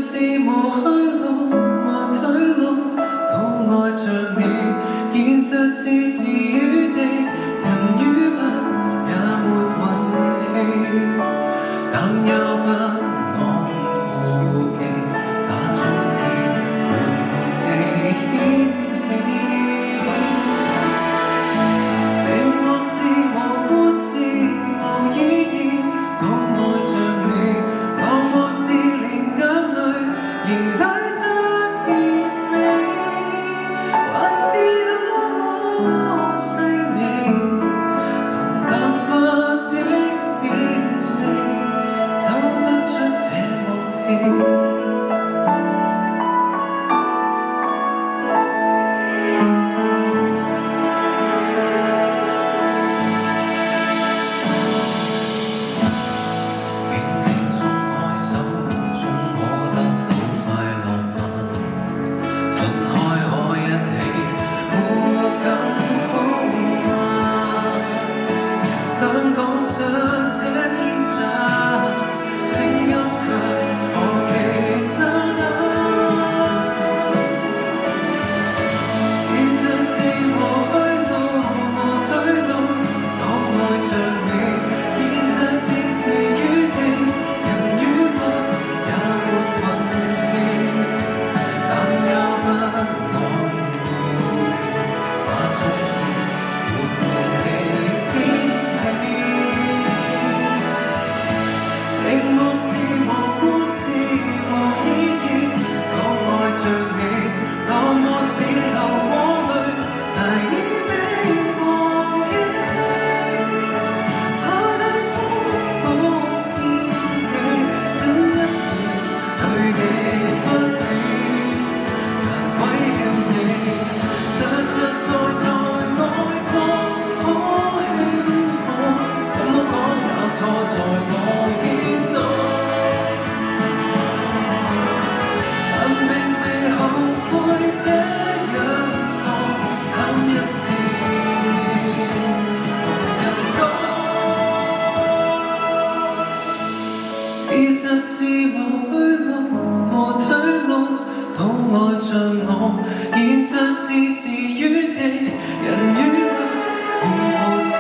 是無去路無退路，都愛着你。現實是時與地，人與物也沒運氣，擔憂不安顧忌，把終結緩緩地牽起。寂寞是無故事無意義，都愛着你。落寞是連眼淚仍帶着甜美，還是多麼細膩，同淡化的別離，走不出這默契。想講出這天真，聲音卻何其沙啞。事實是無去路無退路，都愛着你。現實是時與地，人與物也沒運氣，擔憂不安顧忌，把終結緩緩地寂寞是無故事無意義，都愛着你。落寞是流過淚，難以被忘記，拋低祝福遍地，跟一夜對你不理，難毀了你。實實在在愛過可輕可，怎麼講也錯在我牽到。並未後悔這樣傻，肯一次同人講。事實是無去路無退路，都愛着我。現實是時與地，人與物並無是